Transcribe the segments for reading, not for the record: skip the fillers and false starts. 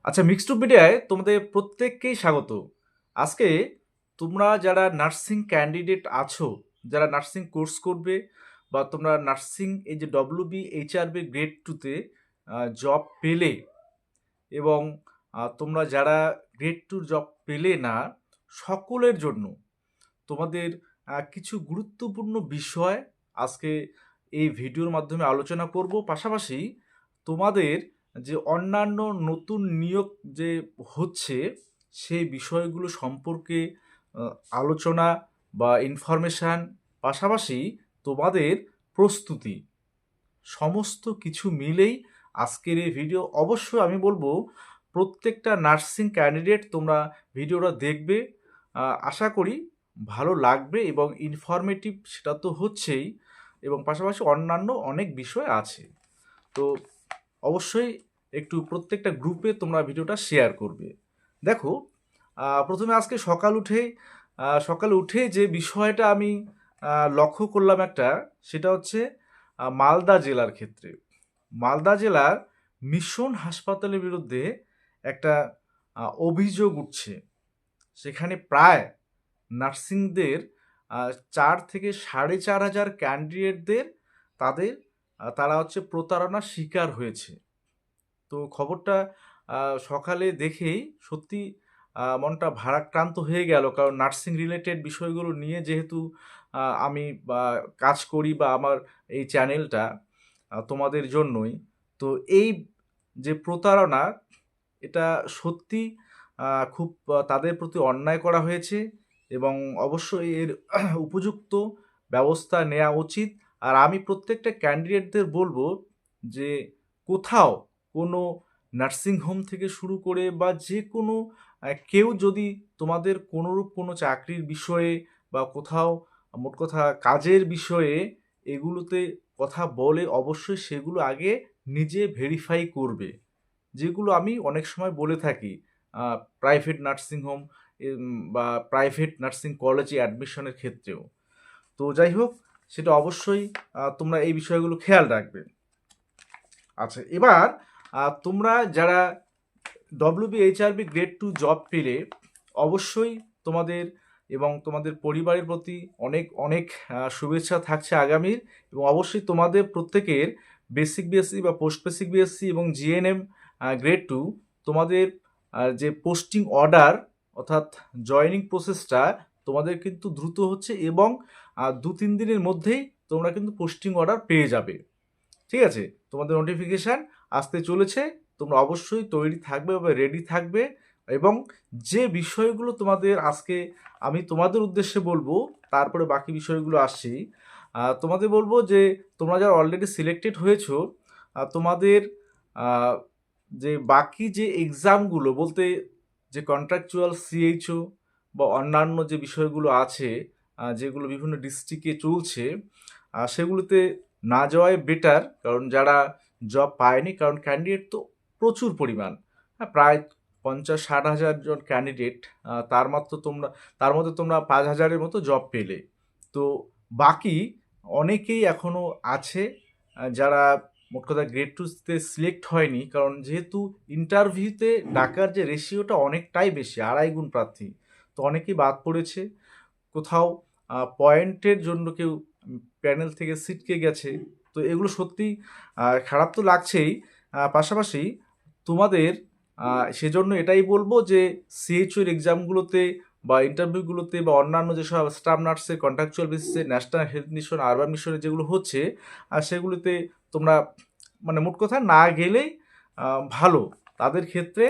আচ্ছা, মিক্সড মিডিয়ায় তোমাদের প্রত্যেককেই স্বাগত। আজকে তোমরা যারা নার্সিং ক্যান্ডিডেট আছো, যারা নার্সিং কোর্স করবে বা তোমরা নার্সিং এই যে ডব্লিউবি এইচআরবি গ্রেড টুতে জব পেলে এবং তোমরা যারা গ্রেড টুর জব পেলে না, সকলের জন্য তোমাদের কিছু গুরুত্বপূর্ণ বিষয় আজকে এই ভিডিওর মাধ্যমে আলোচনা করব। পাশাপাশি তোমাদের যে অন্যান্য নতুন নিয়োগ যে হচ্ছে সেই বিষয়গুলো সম্পর্কে আলোচনা বা ইনফরমেশান, পাশাপাশি তোমাদের প্রস্তুতি, সমস্ত কিছু মিলেই আজকের এই ভিডিও। অবশ্যই আমি বলবো প্রত্যেকটা নার্সিং ক্যান্ডিডেট তোমরা ভিডিওটা দেখবে, আশা করি ভালো লাগবে এবং ইনফরমেটিভ সেটা তো হচ্ছেই, এবং পাশাপাশি অন্যান্য অনেক বিষয় আছে। তো অবশ্যই একটু প্রত্যেকটা গ্রুপে তোমরা ভিডিওটা শেয়ার করবে। দেখো, প্রথমে আজকে সকালে উঠে যে বিষয়টা আমি লক্ষ্য করলাম একটা, সেটা হচ্ছে মালদা জেলার ক্ষেত্রে। মালদা জেলার মিশন হাসপাতালের বিরুদ্ধে একটা অভিযোগ উঠছে। সেখানে প্রায় নার্সিংদের ৪ থেকে ৪,৫০০ ক্যান্ডিডেটদের তারা হচ্ছে প্রতারণার শিকার হয়েছে। তো খবরটা সকালে দেখেই সত্যি মনটা ভারাক্রান্ত হয়ে গেল। কারণ নার্সিং রিলেটেড বিষয়গুলো নিয়ে যেহেতু আমি কাজ করি বা আমার এই চ্যানেলটা তোমাদের জন্যই। তো এই যে প্রতারণা, এটা সত্যি খুব তাদের প্রতি অন্যায় করা হয়েছে এবং অবশ্যই এর উপযুক্ত ব্যবস্থা নেওয়া উচিত। আর আমি প্রত্যেকটা ক্যান্ডিডেটদের বলবো যে কোথাও কোনো নার্সিং হোম থেকে শুরু করে বা যে কোনো কেউ যদি তোমাদের কোনোরূপ কোনো চাকরির বিষয়ে বা কোথাও মোট কথা কাজের বিষয়ে এগুলোতে কথা বলে, অবশ্যই সেগুলো আগে নিজে ভেরিফাই করবে। যেগুলো আমি অনেক সময় বলে থাকি প্রাইভেট নার্সিং হোম বা প্রাইভেট নার্সিং কলেজে অ্যাডমিশনের ক্ষেত্রেও। তো যাই হোক, সেটা অবশ্যই তোমরা এই বিষয়গুলো খেয়াল রাখবে। আচ্ছা, এবার তোমরা যারা ডব্লিউবিএইচআরবি গ্রেড টু জব পেলে অবশ্যই তোমাদের এবং তোমাদের পরিবারের প্রতি অনেক অনেক শুভেচ্ছা থাকছে আগামীর। এবং অবশ্যই তোমাদের প্রত্যেকের বেসিক বিএসসি বা পোস্ট বেসিক বিএসসি এবং জিএনএম গ্রেড টু তোমাদের যে পোস্টিং অর্ডার অর্থাৎ জয়নিং প্রসেসটা তোমাদের কিন্তু দ্রুত হচ্ছে এবং ২-৩ দিনের মধ্যেই তোমরা কিন্তু পোস্টিং অর্ডার পেয়ে যাবে। ঠিক আছে, তোমাদের নোটিফিকেশান আসতে চলেছে। তোমরা অবশ্যই তৈরি থাকবে বা রেডি থাকবে। এবং যে বিষয়গুলো তোমাদের আজকে আমি তোমাদের উদ্দেশ্যে বলবো, তারপরে বাকি বিষয়গুলো আসছি। তোমাদের বলবো যে তোমরা যারা অলরেডি সিলেক্টেড হয়েছো, তোমাদের যে বাকি যে এক্সামগুলো বলতে যে কন্ট্রাকচুয়াল সিএইচও বা অন্যান্য যে বিষয়গুলো আছে, যেগুলো বিভিন্ন ডিস্ট্রিক্টে চলছে, সেগুলোতে না যাওয়াই বেটার। কারণ যারা জব পায়নি, কারণ ক্যান্ডিডেট তো প্রচুর পরিমাণ, হ্যাঁ, প্রায় ৫০-৬০ হাজার জন ক্যান্ডিডেট, তার মধ্যে তোমরা ৫,০০০-এর মতো জব পেলে। তো বাকি অনেকেই এখনও আছে যারা মোট কথা গ্রেড টুতে সিলেক্ট হয়নি, কারণ যেহেতু ইন্টারভিউতে ডাকার যে রেশিওটা অনেকটাই বেশি, ২.৫ গুণ প্রার্থী। তো অনেকেই বাদ পড়েছে, কোথাও পয়েন্টের জন্য কেউ প্যানেল থেকে ছিটকে গেছে। তো এগুলো সত্যি খারাপ তো লাগছেই। পাশাপাশি তোমাদের সেজন্য এটাই বলবো যে সিএইচওর এক্সামগুলোতে বা ইন্টারভিউগুলোতে বা অন্যান্য যেসব স্টাফ নার্সের কন্ট্রাকচুয়াল বেসিসে ন্যাশনাল হেলথ মিশন, আরবান মিশনে যেগুলো হচ্ছে, আর সেগুলোতে তোমরা মানে মোট কথা না গেলেই ভালো। তাদের ক্ষেত্রে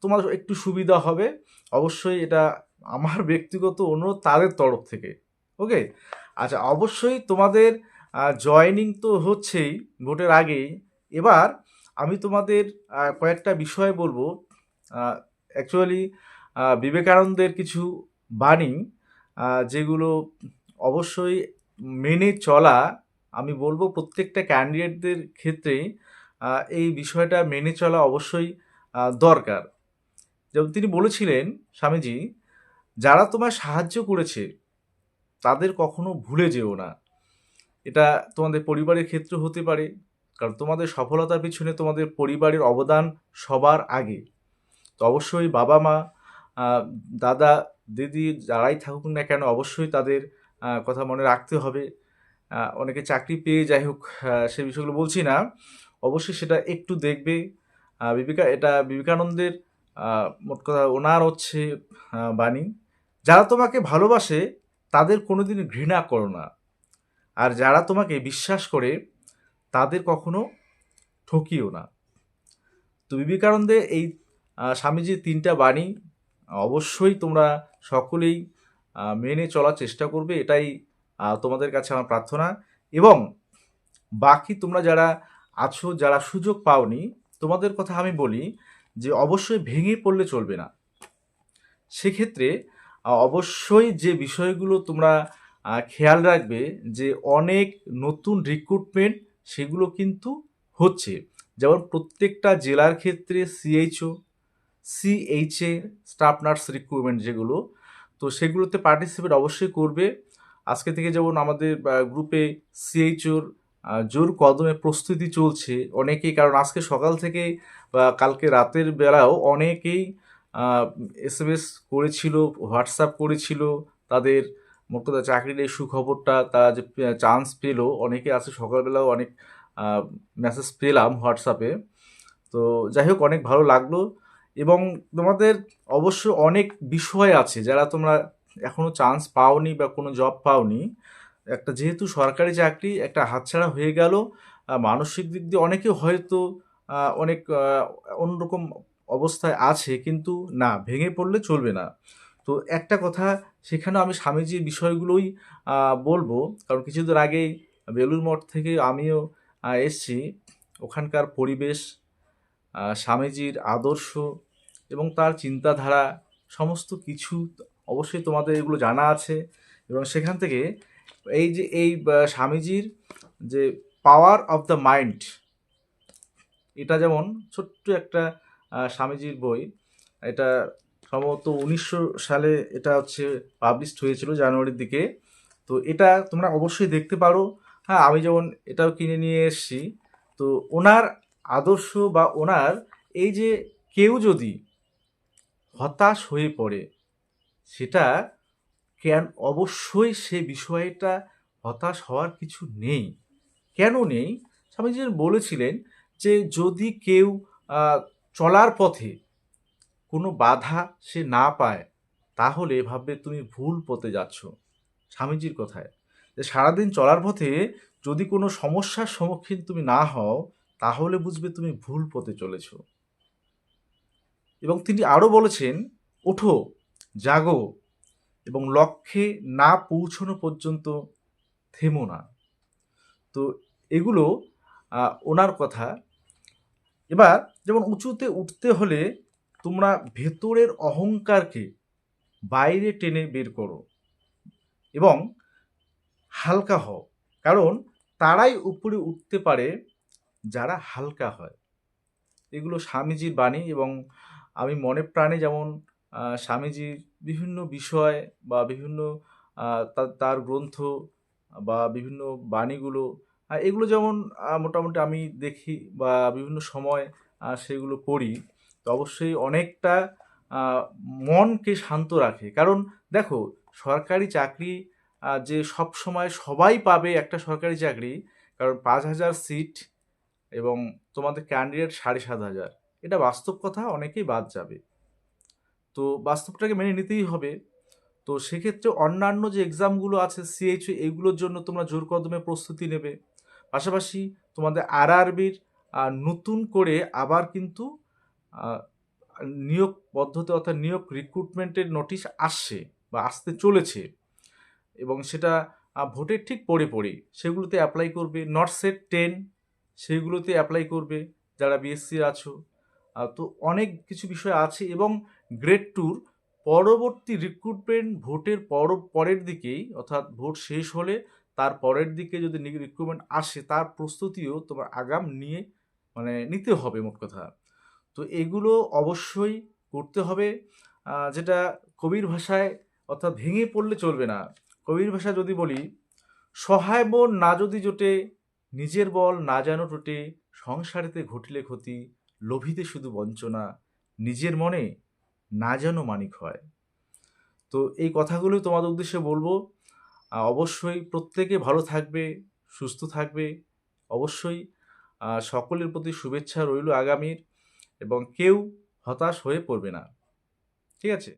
তোমার একটু সুবিধা হবে। অবশ্যই এটা আমার ব্যক্তিগত অনুরোধ তাদের তরফ থেকে। ওকে। আচ্ছা, অবশ্যই তোমাদের জয়নিং তো হচ্ছেই ভোটের আগেই। এবার আমি তোমাদের কয়েকটা বিষয় বলবো। অ্যাকচুয়ালি বিবেকানন্দের কিছু বাণী, যেগুলো অবশ্যই মেনে চলা, আমি বলবো প্রত্যেকটা ক্যান্ডিডেটদের ক্ষেত্রেই এই বিষয়টা মেনে চলা অবশ্যই দরকার। যেমন তিনি বলেছিলেন, স্বামীজি, যারা তোমায় সাহায্য করেছে তাদের কখনো ভুলে যেও না। এটা তোমাদের পরিবারের ক্ষেত্রে হতে পারে, কারণ তোমাদের সফলতার পিছনে তোমাদের পরিবারের অবদান সবার আগে। তো অবশ্যই বাবা মা, দাদা দিদি যারাই থাকুক না কেন, অবশ্যই তাদের কথা মনে রাখতে হবে। অনেকে চাকরি পেয়ে, যাই হোক, সে বিষয়গুলো বলছি না, অবশ্যই সেটা একটু দেখবে। এটা বিবেকানন্দের মোট কথা ওনার হচ্ছে বাণী, যারা তোমাকে ভালোবাসে তাদের কোনোদিন ঘৃণা করো না, আর যারা তোমাকে বিশ্বাস করে তাদের কখনো ঠকিও না। তো বিবেকানন্দের এই স্বামীজির 3টা বাণী অবশ্যই তোমরা সকলেই মেনে চলার চেষ্টা করবে, এটাই তোমাদের কাছে আমার প্রার্থনা। এবং বাকি তোমরা যারা আছো, যারা সুযোগ পাওনি, তোমাদের কথা আমি বলি যে অবশ্যই ভেঙে পড়লে চলবে না। সেক্ষেত্রে অবশ্যই যে বিষয়গুলো তোমরা খেয়াল রাখবে যে অনেক নতুন রিক্রুটমেন্ট সেগুলো কিন্তু হচ্ছে, যেমন প্রত্যেকটা জেলার ক্ষেত্রে সিএইচএ স্টাফ নার্স রিক্রুটমেন্ট যেগুলো, তো সেগুলোতে পার্টিসিপেট অবশ্যই করবে। আজকে থেকে যেমন আমাদের গ্রুপে সিএইচওর জোর কদমে প্রস্তুতি চলছে অনেকেই, কারণ আজকে সকাল থেকে বা কালকে রাতের বেলাও অনেকেই এসএমএস করেছিল, হোয়াটসঅ্যাপ করেছিল তাদের মোট কথা চাকরির এই সুখবরটা, তারা যে চান্স পেল, অনেকে আছে সকালবেলাও অনেক মেসেজ পেলাম হোয়াটসঅ্যাপে। তো যাই হোক, অনেক ভালো লাগলো। এবং তোমাদের অবশ্য অনেক বিষয় আছে যারা তোমরা এখনও চান্স পাওনি বা কোনো জব পাওনি, একটা যেহেতু সরকারি চাকরি একটা হাতছাড়া হয়ে গেল, মানসিক দিক দিয়ে অনেকে হয়তো অনেক অন্যরকম অবস্থায় আছে, কিন্তু না, ভেঙে পড়লে চলবে না। তো একটা কথা, সেখানে আমি স্বামীজির বিষয়গুলোই বলবো, কারণ কিছুদিন আগেই বেলুড় মঠ থেকে আমিও এসছি। ওখানকার পরিবেশ, স্বামীজির আদর্শ এবং তার চিন্তাধারা সমস্ত কিছু অবশ্যই তোমাদের এগুলো জানা আছে। এবং সেখান থেকে এই স্বামীজির যে পাওয়ার অফ দ্য মাইন্ড, এটা যেমন ছোট্ট একটা স্বামীজির বই, এটা সম্ভবত 1900 সালে এটা হচ্ছে পাবলিশড হয়েছিল জানুয়ারির দিকে। তো এটা তোমরা অবশ্যই দেখতে পারো। হ্যাঁ, আমি যেমন এটাও কিনে নিয়ে এসেছি। তো ওনার আদর্শ বা ওনার এই যে কেউ যদি হতাশ হয়ে পড়ে, সেটা অবশ্যই সে বিষয়টা হতাশ হওয়ার কিছু নেই। কেন নেই? স্বামীজি বলেছিলেন যে যদি কেউ চলার পথে কোনো বাধা সে না পায়, তাহলে ভাববে তুমি ভুল পথে যাচ্ছ। স্বামীজির কথায় যে সারাদিন চলার পথে যদি কোনো সমস্যার সম্মুখীন তুমি না হও, তাহলে বুঝবে তুমি ভুল পথে চলেছ। এবং তিনি আরও বলেছেন, ওঠো, জাগো, এবং লক্ষ্যে না পৌঁছানো পর্যন্ত থেমো না। তো এগুলো ওনার কথা। এবার যেমন উঁচুতে উঠতে হলে তোমরা ভেতরের অহংকারকে বাইরে টেনে বের করো এবং হালকা হও, কারণ তারাই উপরে উঠতে পারে যারা হালকা হয়। এগুলো স্বামীজির বাণী। এবং আমি মনে প্রাণে যেমন স্বামীজির বিভিন্ন বিষয় বা বিভিন্ন তার গ্রন্থ বা বিভিন্ন বাণীগুলো, এগুলো যেমন মোটামুটি আমি দেখি বা বিভিন্ন সময় সেগুলো পড়ি, তো অবশ্যই অনেকটা মনকে শান্ত রাখে। কারণ দেখো, সরকারি চাকরি যে সব সময় সবাই পাবে একটা সরকারি চাকরি, কারণ 5,000 সিট এবং তোমাদের ক্যান্ডিডেট 7,500, এটা বাস্তব কথা, অনেকেই বাদ যাবে। তো বাস্তবটাকে মেনে নিতেই হবে। তো সেক্ষেত্রে অন্যান্য যে এক্সামগুলো আছে সিএইচও, এগুলোর জন্য তোমরা জোর কদমে প্রস্তুতি নেবে। পাশাপাশি তোমাদের আরআরবির নতুন করে আবার কিন্তু নিয়োগ পদ্ধতি অর্থাৎ নিয়োগ রিক্রুটমেন্টের নোটিশ আসছে বা আসতে চলেছে, এবং সেটা ভোটের ঠিক পরে সেগুলোতে অ্যাপ্লাই করবে। নটসেট 10 সেগুলোতে অ্যাপ্লাই করবে যারা বিএসসি আছো। তো অনেক কিছু বিষয় আছে। এবং গ্রেড 2 পরবর্তী রিক্রুটমেন্ট ভোটের পরের দিকেই, অর্থাৎ ভোট শেষ হলে তার পরের দিকে যদি রিক্রুটমেন্ট আসে, তার প্রস্তুতিও তোমার আগাম নিতে হবে মোট কথা। তো এগুলো অবশ্যই করতে হবে। যেটা কবির ভাষায়, অর্থাৎ ভেঙে পড়লে চলবে না। কবির ভাষায় যদি বলি, সহায় মন না যদি জোটে নিজের বল না জানো টোটে, সংসারেতে ঘটিলে ক্ষতি, লোভিতে শুধু বঞ্চনা, নিজের মনে না যেন মানিক হয়। তো এই কথাগুলোই তোমাদের উদ্দেশ্যে বলবো। অবশ্যই প্রত্যেকে ভালো থাকবে, সুস্থ থাকবে। অবশ্যই সকলের প্রতি শুভেচ্ছা রইল আগামীর, এবং কেউ হতাশ হয়ে পড়বে না। ঠিক আছে?